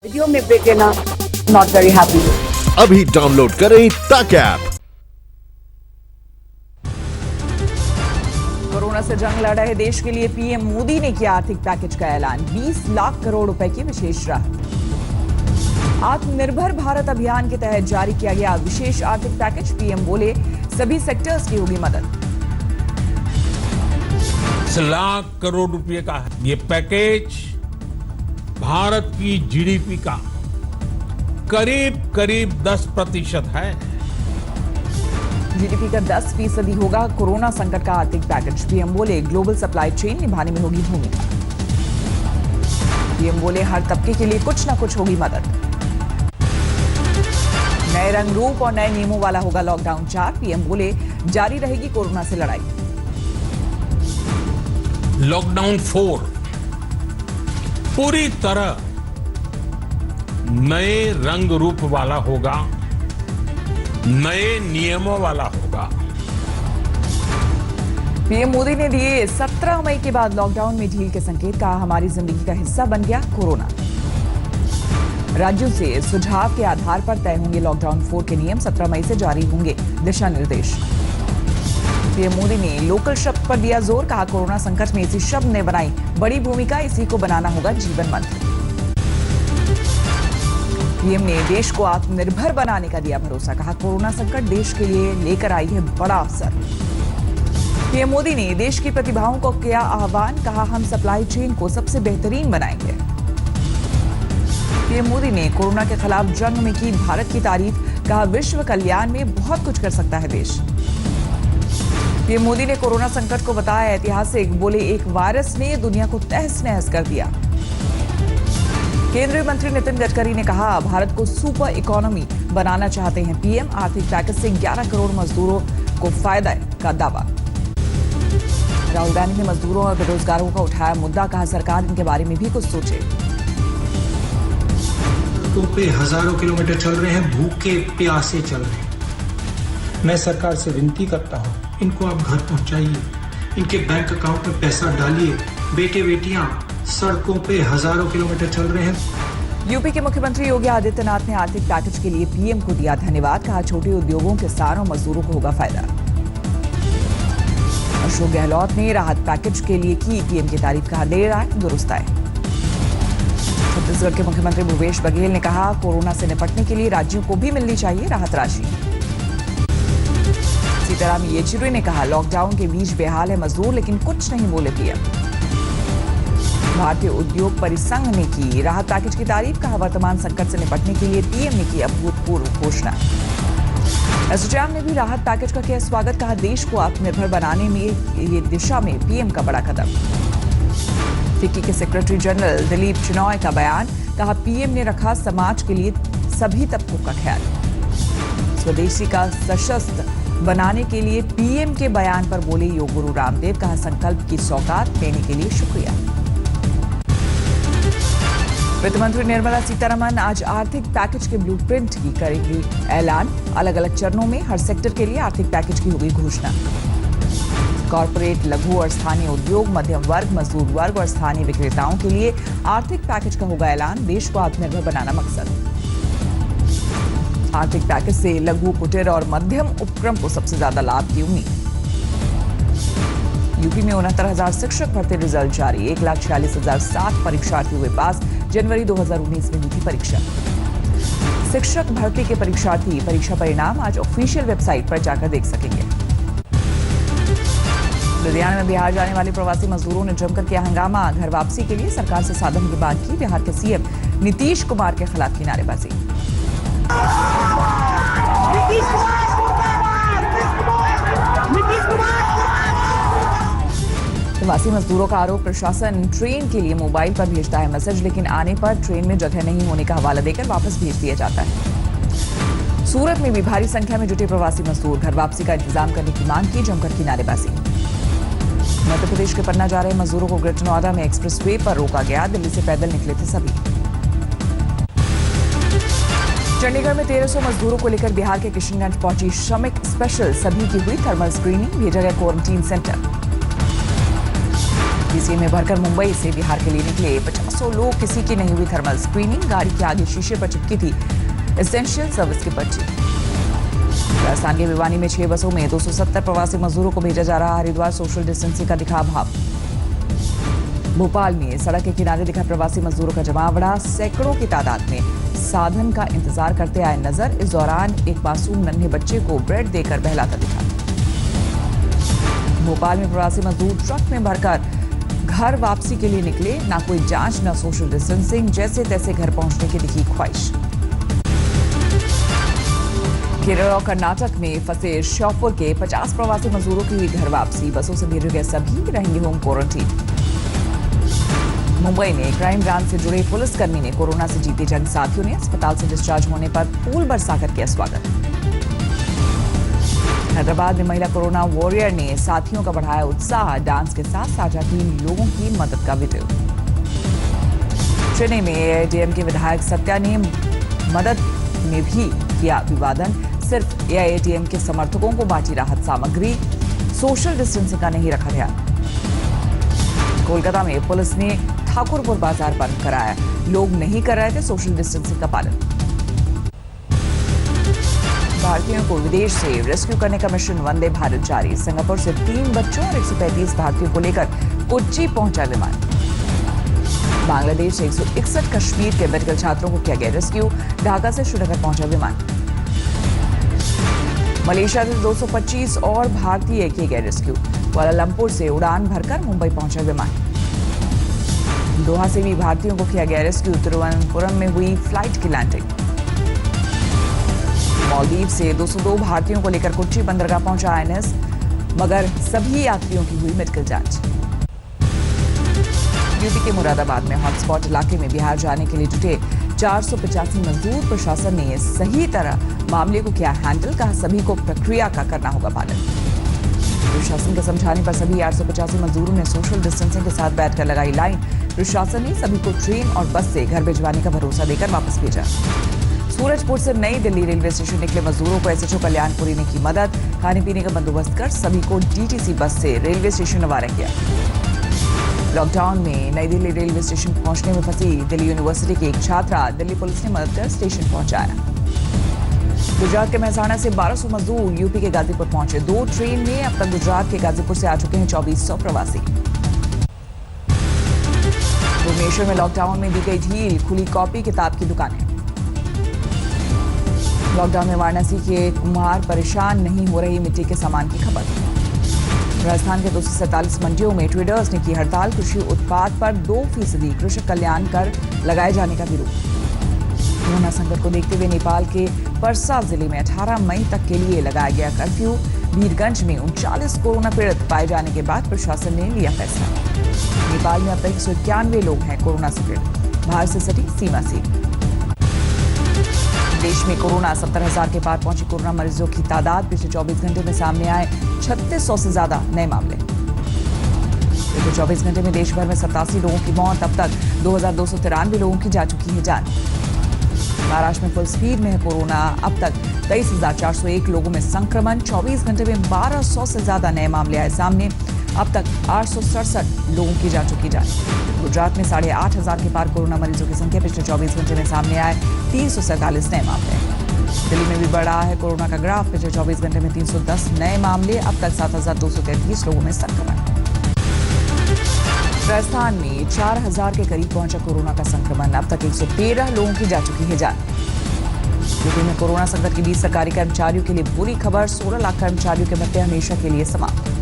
Video में break लेना not very happy. अभी डाउनलोड करें तक ऐप। कोरोना से जंग लड़ रहे देश के लिए पीएम मोदी ने किया आर्थिक पैकेज का ऐलान। 20 लाख करोड़ रुपए की विशेष राहत। आत्मनिर्भर भारत अभियान के तहत जारी किया गया विशेष आर्थिक पैकेज। पीएम बोले सभी सेक्टर्स की होगी मदद। 20 लाख करोड़ रुपए का ये पैकेज भारत की जीडीपी का करीब 10% है। जीडीपी का 10% होगा कोरोना संकट का आर्थिक पैकेज। पीएम बोले ग्लोबल सप्लाई चेन निभाने में होगी भूमिका। पीएम बोले हर तबके के लिए कुछ न कुछ होगी मदद। नए रंग रूप और नए नियमों वाला होगा लॉकडाउन 4। पीएम बोले जारी रहेगी कोरोना से लड़ाई। लॉकडाउन 4 पूरी तरह नए रंग रूप वाला होगा, नए नियमों वाला होगा। पीएम मोदी ने दिए 17 मई के बाद लॉकडाउन में ढील के संकेत। कहा हमारी जिंदगी का हिस्सा बन गया कोरोना। राज्यों से सुझाव के आधार पर तय होंगे लॉकडाउन 4 के नियम। 17 मई से जारी होंगे दिशा निर्देश। पीएम मोदी ने लोकल शब्द पर दिया जोर। कहा कोरोना संकट में इसी शब्द ने बनाई बड़ी भूमिका, इसी को बनाना होगा जीवन मंत्र। पीएम ने देश को आत्मनिर्भर बनाने का दिया भरोसा। कहा कोरोना संकट देश के लिए लेकर आई है बड़ा अवसर। पीएम मोदी ने देश की प्रतिभाओं को किया आह्वान। कहा हम सप्लाई चेन को सबसे बेहतरीन बनाएंगे। पीएम मोदी ने कोरोना के खिलाफ जंग में की भारत की तारीफ। कहा विश्व कल्याण में बहुत कुछ कर सकता है देश। पीएम मोदी ने कोरोना संकट को बताया ऐतिहासिक। बोले एक वायरस ने दुनिया को तहस नहस कर दिया। केंद्रीय मंत्री नितिन गडकरी ने कहा भारत को सुपर इकोनॉमी बनाना चाहते हैं पीएम। आर्थिक पैकेज से 11 करोड़ मजदूरों को फायदा का दावा। राहुल गांधी ने मजदूरों और बेरोजगारों का उठाया मुद्दा। कहा सरकार इनके बारे में भी कुछ सोचे। सड़कों पे हजारों किलोमीटर चल रहे हैं, भूखे प्यासे चल रहे हैं। मैं सरकार से विनती करता हूं, इनको आप घर पहुंचाइए, इनके बैंक अकाउंट में पैसा डालिए। बेटे बेटियां सड़कों पे हजारों किलोमीटर चल रहे हैं। यूपी के मुख्यमंत्री योगी आदित्यनाथ ने आर्थिक पैकेज के लिए पीएम को दिया धन्यवाद। कहा छोटे उद्योगों, किसानों, मजदूरों को होगा फायदा। अशोक गहलोत ने राहत पैकेज के लिए की पीएम की तारीफ। कहा देर आए दुरुस्त आए। छत्तीसगढ़ के मुख्यमंत्री भूपेश बघेल ने कहा कोरोना से निपटने के लिए राज्यों को भी मिलनी चाहिए राहत राशि। सीताराम येचुरी ने कहा लॉकडाउन के बीच बेहाल है मजदूर, लेकिन कुछ नहीं बोले पीएम। भारतीय उद्योग परिसंघ ने की राहत पैकेज की तारीफ। कहा वर्तमान संकट से निपटने के लिए पीएम ने की अभूतपूर्व घोषणा। एसोचैम ने भी राहत पैकेज का किया स्वागत। कहा देश को आत्मनिर्भर बनाने में ये दिशा में पीएम का बड़ा कदम। फिक्की के सेक्रेटरी जनरल दिलीप चिनॉय का बयान। कहा पीएम ने रखा समाज के लिए सभी तबकों का ख्याल। स्वदेशी का सशक्त बनाने के लिए पीएम के बयान पर बोले योग गुरु रामदेव। कहा संकल्प की सौगात देने के लिए शुक्रिया। वित्त मंत्री निर्मला सीतारमण आज आर्थिक पैकेज के ब्लूप्रिंट की करेगी ऐलान। अलग अलग चरणों में हर सेक्टर के लिए आर्थिक पैकेज की होगी घोषणा। कॉर्पोरेट, लघु और स्थानीय उद्योग, मध्यम वर्ग, मजदूर वर्ग और स्थानीय विक्रेताओं के लिए आर्थिक पैकेज का होगा ऐलान। देश को आत्मनिर्भर बनाना मकसद। आर्थिक पैकेज से लघु, कुटीर और मध्यम उपक्रम को सबसे ज्यादा लाभ की उम्मीद। यूपी में 69,000 शिक्षक भर्ती रिजल्ट जारी। 1,46,007 परीक्षार्थी हुए पास। जनवरी 2019 में हुई थी परीक्षा। शिक्षक भर्ती के परीक्षार्थी परीक्षा परिणाम आज ऑफिशियल वेबसाइट पर जाकर देख सकेंगे। लुधियाना में बिहार जाने वाले प्रवासी मजदूरों ने जमकर किया हंगामा। घर वापसी के लिए सरकार से साधन की मांग की। बिहार के सीएम नीतीश कुमार के खिलाफ की नारेबाजी। प्रवासी मजदूरों का आरोप प्रशासन ट्रेन के लिए मोबाइल पर भेजता है मैसेज, लेकिन आने पर ट्रेन में जगह नहीं होने का हवाला देकर वापस भेज दिया जाता है। सूरत में भी भारी संख्या में जुटे प्रवासी मजदूर घर वापसी का इंतजाम करने की मांग की। जमकर की नारेबाजी। मध्य प्रदेश के पन्ना जा रहे मजदूरों को ग्रेटर नोएडा में एक्सप्रेस वे पर रोका गया। दिल्ली से पैदल निकले थे सभी। चंडीगढ़ में 1300 मजदूरों को लेकर बिहार के किशनगंज पहुंची श्रमिक स्पेशल। सभी की हुई थर्मल स्क्रीनिंग। भेजा गया क्वारंटीन सेंटर। टीसी में भरकर मुंबई से बिहार के लिए निकले 50 लोग, किसी की नहीं हुई थर्मल स्क्रीनिंग। गाड़ी के आगे शीशे पर चिपकी थी एसेंशियल सर्विस की पर्ची। राजस्थान के भिवानी में 6 बसों में 270 प्रवासी मजदूरों को भेजा जा रहा। हरिद्वार सोशल डिस्टेंसिंग का दिखा अभाव। भोपाल में सड़क के किनारे दिखा प्रवासी मजदूरों का जमावड़ा। सैकड़ों की तादाद में साधन का इंतजार करते आए नजर। इस दौरान एक मासूम नन्हे बच्चे को ब्रेड देकर बहलाता दिखा। भोपाल में प्रवासी मजदूर ट्रक में भरकर घर वापसी के लिए निकले। ना कोई जांच, ना सोशल डिस्टेंसिंग, जैसे तैसे घर पहुंचने की दिखी ख्वाहिश। केरल और कर्नाटक में फंसे श्योपुर के 50 प्रवासी मजदूरों की हुई घर वापसी। बसों से भेजे गए सभी रहेंगे होम क्वारंटीन। मुंबई में क्राइम ब्रांच से जुड़े पुलिसकर्मी ने कोरोना से जीती जंग। साथियों ने अस्पताल से डिस्चार्ज होने पर फूल बरसाकर किया स्वागत। हैदराबाद में महिला कोरोना वॉरियर ने साथियों का बढ़ाया उत्साह। डांस के साथ साझा की लोगों की मदद का वीडियो। चेन्नई में एआईएडीएम के विधायक सत्या ने मदद में भी किया अभिवादन। सिर्फ एआईएडीएम के समर्थकों को बांटी राहत सामग्री। सोशल डिस्टेंसिंग का नहीं रखा ध्यान। कोलकाता में पुलिस ने ठाकुरपुर बाजार बंद कराया। लोग नहीं कर रहे थे सोशल डिस्टेंसिंग का पालन। भारतीयों को विदेश से रेस्क्यू करने का मिशन वंदे भारत जारी। सिंगापुर से 3 बच्चों और 135 भारतीयों को लेकर कोच्चि पहुंचा विमान। बांग्लादेश से 161 कश्मीर के मेडिकल छात्रों को किया गया रेस्क्यू। ढाका से श्रीनगर पहुंचा विमान। मलेशिया से 225 और भारतीय किए गए रेस्क्यू। कुआलालंपुर से उड़ान भरकर मुंबई पहुंचा विमान। दोहा से भी भारतीयों को किया गया रेस्क्यू। तिरुवनंतपुरम में हुई फ्लाइट की लैंडिंग। मालदीव से 202 भारतीयों को लेकर कोच्चि बंदरगाह पहुंचा आईएनएस, मगर सभी यात्रियों की हुई मेडिकल जांच। यूपी के मुरादाबाद में हॉटस्पॉट इलाके में बिहार जाने के लिए जुटे 485 मजदूर। प्रशासन ने सही तरह मामले को किया हैंडल। कहा सभी को प्रक्रिया का करना होगा पालन। प्रशासन के समझाने पर सभी 885 मजदूरों ने सोशल डिस्टेंसिंग के साथ बैठकर लगाई लाइन। प्रशासन ने सभी को ट्रेन और बस से घर भिजवाने का भरोसा देकर वापस भेजा। सूरजपुर से नई दिल्ली रेलवे स्टेशन निकले मजदूरों को एसएचओ कल्याणपुरी ने की मदद। खाने पीने का बंदोबस्त कर सभी को डीटीसी बस से रेलवे स्टेशन रवाना किया। लॉकडाउन में नई दिल्ली रेलवे स्टेशन पहुंचने में फंसी दिल्ली यूनिवर्सिटी की एक छात्रा दिल्ली पुलिस ने मदद कर स्टेशन पहुंचाया। गुजरात के मेहसाणा से 1200 मजदूर यूपी के गाजीपुर पहुंचे। 2 ट्रेन में अब तक गुजरात के गाजीपुर से आ चुके हैं 2400 प्रवासी। भुवनेश्वर में लॉकडाउन में दी गई ढील। खुली कॉपी किताब की दुकानें। लॉकडाउन में वाराणसी के कुम्हार परेशान, नहीं हो रही मिट्टी के सामान की खपत। राजस्थान के 247 मंडियों में ट्रेडर्स ने की हड़ताल। कृषि उत्पाद पर 2% कृषक कल्याण कर लगाए जाने का विरोध। कोरोना संकट को देखते हुए नेपाल के परसा जिले में 18 मई तक के लिए लगाया गया कर्फ्यू। वीरगंज में 39 कोरोना पीड़ित पाए जाने के बाद प्रशासन ने लिया फैसला। नेपाल में अब तक 191 लोग हैं कोरोना से पीड़ित। भारत से सटी सीमा से देश में कोरोना 70,000 के पार पहुंची। कोरोना मरीजों की तादाद पिछले 24 घंटे में सामने आए 3600 से ज्यादा नए मामले। पिछले 24 घंटे में देश भर में 87 लोगों की मौत। अब तक 2293 लोगों की जा चुकी है जान। महाराष्ट्र में फुल स्पीड में है कोरोना। अब तक 23,401 लोगों में संक्रमण। 24 घंटे में 1200 से ज्यादा नए मामले आए सामने। अब तक 867 लोगों की जा चुकी जान। गुजरात में 8,500 के पार कोरोना मरीजों की संख्या। पिछले 24 घंटे में सामने आए 347 नए मामले। दिल्ली में भी बढ़ा है कोरोना का ग्राफ। पिछले 24 घंटे में 310 नए मामले। अब तक 7,233 लोगों में संक्रमण। राजस्थान में 4,000 के करीब पहुंचा कोरोना का संक्रमण। अब तक 113 लोगों की जा चुकी है जान। यूपी में कोरोना संकट के बीच सरकारी कर्मचारियों के लिए बुरी खबर। 16 लाख कर्मचारियों के भत्ते हमेशा के लिए समाप्त।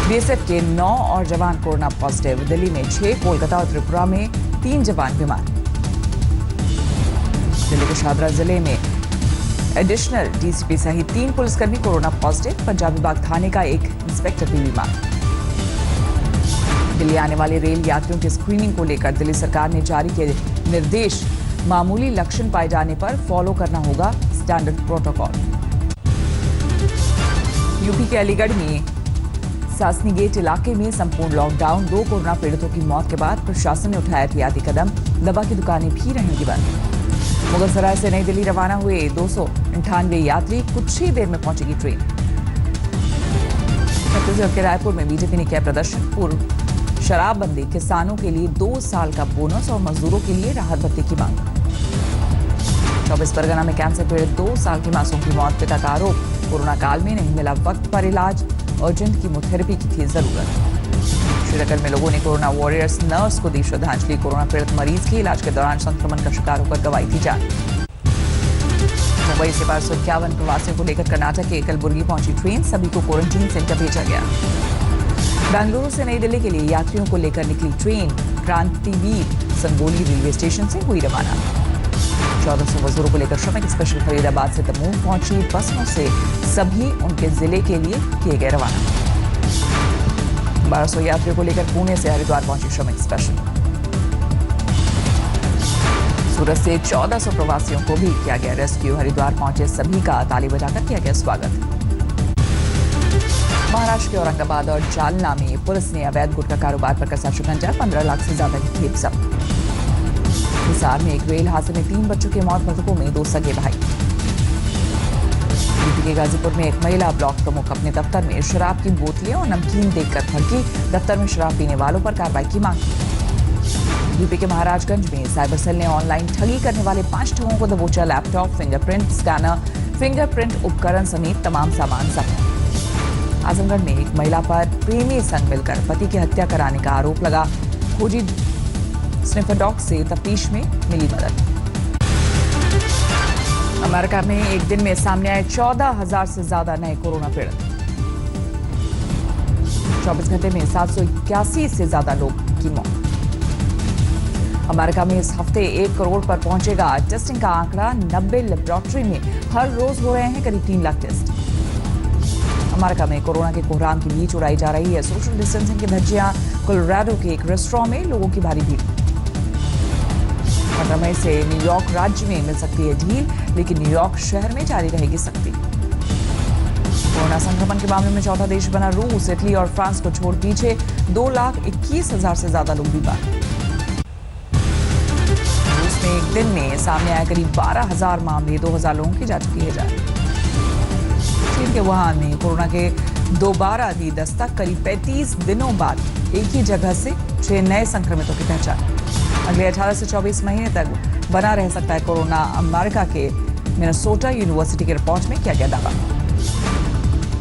बीएसएफ के 9 और जवान कोरोना पॉजिटिव। दिल्ली में 6, कोलकाता और त्रिपुरा में 3 जवान बीमार। दिल्ली के शादरा जिले में एडिशनल डीसीपी सहित 3 पुलिसकर्मी कोरोना पॉजिटिव। पंजाबी बाग थाने का एक इंस्पेक्टर भी बीमार। दिल्ली आने वाले रेल यात्रियों की स्क्रीनिंग को लेकर दिल्ली सरकार ने जारी किए निर्देश। मामूली लक्षण पाए जाने पर फॉलो करना होगा स्टैंडर्ड प्रोटोकॉल। यूपी के अलीगढ़ में सासनी गेट इलाके में संपूर्ण लॉकडाउन। 2 कोरोना पीड़ितों की मौत के बाद प्रशासन ने उठाया एहतियाती कदम। दवा की दुकानें भी रहेंगी बंद। मुगलसराय से नई दिल्ली रवाना हुए 298 यात्री। कुछ ही देर में पहुंचेगी ट्रेन। छत्तीसगढ़ के रायपुर में बीजेपी ने किया प्रदर्शन। पूर्व शराबबंदी, किसानों के लिए 2 साल का बोनस और मजदूरों के लिए राहत भत्ते की मांग। 24 परगना में कैंसर पीड़ित 2 साल की मासूम की मौत, पिता का आरोप कोरोना काल में नहीं मिला वक्त पर इलाज, अर्जेंट कीमोथेरेपी की थी जरूरत। श्रीनगर में लोगों ने कोरोना वॉरियर्स नर्स को दी श्रद्धांजलि। कोरोना पीड़ित मरीज की इलाज के दौरान संक्रमण का शिकार होकर गंवाई थी जान। मुंबई से 551 प्रवासियों को लेकर कर्नाटक के कलबुर्गी पहुंची ट्रेन, सभी को क्वारंटीन सेंटर भेजा गया। बेंगलुरु से नई दिल्ली के लिए यात्रियों को लेकर निकली ट्रेन क्रांतिवीर संगोली रेलवे स्टेशन से हुई रवाना। 1400 मजदूरों को लेकर श्रमिक स्पेशल फरीदाबाद से दमोह पहुंची बसों से सभी उनके जिले के लिए किए गए रवाना। 1200 यात्रियों को लेकर पुणे से हरिद्वार पहुंची श्रमिक स्पेशल। सूरत से 1400 प्रवासियों को भी किया गया रेस्क्यू। हरिद्वार पहुंचे सभी का ताली बजाकर किया गया स्वागत। महाराष्ट्र के औरंगाबाद और जालना में पुलिस ने अवैध गुटखा कारोबार पर कसा शिकंजा, 15 लाख से ज्यादा की खेप जब्त। हिसार में एक रेल हादसे में 3 बच्चों की मौत, मृतकों में 2 सगे भाई। यूपी के गाजीपुर में एक महिला ब्लॉक प्रमुख अपने दफ्तर में शराब की बोतलें और नमकीन देखकर भड़की, दफ्तर में शराब पीने वालों पर कार्रवाई की मांग। यूपी के महाराजगंज में साइबर सेल ने ऑनलाइन ठगी करने वाले 5 ठगों को दबोचा। लैपटॉप, फिंगरप्रिंट स्कैनर, फिंगरप्रिंट उपकरण समेत तमाम सामान जब्त। आजमगढ़ में एक महिला पर प्रेमी संग मिलकर पति की हत्या कराने का आरोप लगा। खोजी स्निफर डॉग से तफ्तीश में मिली मदद। अमेरिका में एक दिन में सामने आए 14,000 से ज्यादा नए कोरोना पीड़ित। 24 घंटे में 781 से ज्यादा लोग की मौत। अमेरिका में इस हफ्ते 1 करोड़ पर पहुंचेगा टेस्टिंग का आंकड़ा। 90 लेबोरेटरी में हर रोज हो रहे हैं करीब 3 लाख टेस्ट। अमेरिका में कोरोना के कोहराम के बीच उड़ाई जा रही है सोशल डिस्टेंसिंग की धज्जियां। कोलोराडो के एक रेस्टोरेंट में लोगों की भारी भीड़। 15 मई से न्यूयॉर्क राज्य में मिल सकती है ढील, लेकिन न्यूयॉर्क शहर में जारी रहेगी सख्ती। कोरोना संक्रमण के मामले में चौथा देश बना रूस। इटली और फ्रांस को छोड़ पीछे 2,21,000 से ज्यादा लोग बीमार। रूस में एक दिन में सामने आए करीब 12,000 मामले, 2,000 लोगों की जा चुकी है जान। चीन के वुहान में कोरोना के दोबारा दी दस्तक, करीब 35 दिनों बाद एक ही जगह से 6 नए संक्रमितों की पहचान। अगले 18 से 24 महीने तक बना रह सकता है कोरोना, अमेरिका के मिनेसोटा यूनिवर्सिटी की रिपोर्ट में किया गया दावा।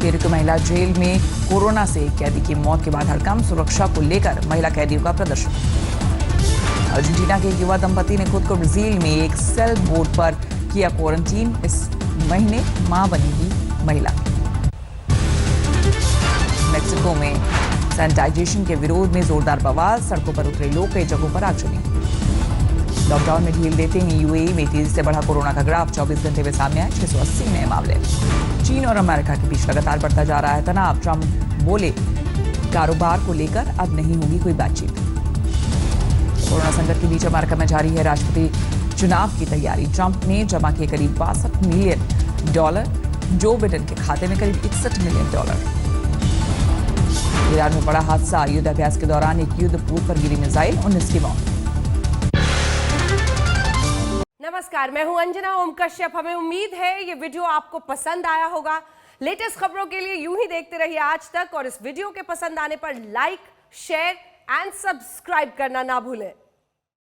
पेरू की महिला जेल में कोरोना से एक कैदी की मौत के बाद हड़कंप, सुरक्षा को लेकर महिला कैदियों का प्रदर्शन। अर्जेंटीना के एक युवा दंपति ने खुद को ब्राजील में एक सेल बोट पर किया क्वारंटीन। इस महीने मां बनेगी महिला। मेक्सिको में सैनिटाइजेशन के विरोध में जोरदार बवाल, सड़कों पर उतरे लोग, कई जगहों पर आगजनी। लॉकडाउन में ढील देते ही यूएई में तेजी से बढ़ा कोरोना का ग्राफ। 24 घंटे में सामने आए 680 नए मामले। चीन और अमेरिका के बीच लगातार बढ़ता जा रहा है तनाव। ट्रंप बोले कारोबार को लेकर अब नहीं होगी कोई बातचीत। कोरोना संकट के बीच अमेरिका में जारी है राष्ट्रपति चुनाव की तैयारी। ट्रंप ने जमा किए करीब $62 मिलियन, जो बिडेन के खाते में करीब $61 मिलियन। ईरान में बड़ा हादसा, युद्ध अभ्यास के दौरान एक युद्ध पूर्व पर गिरी मिसाइल, 19 की मौत। नमस्कार, मैं हूं अंजना ओम कश्यप। हमें उम्मीद है ये वीडियो आपको पसंद आया होगा। लेटेस्ट खबरों के लिए यूं ही देखते रहिए आज तक, और इस वीडियो के पसंद आने पर लाइक, शेयर एंड सब्सक्राइब करना ना भूलें।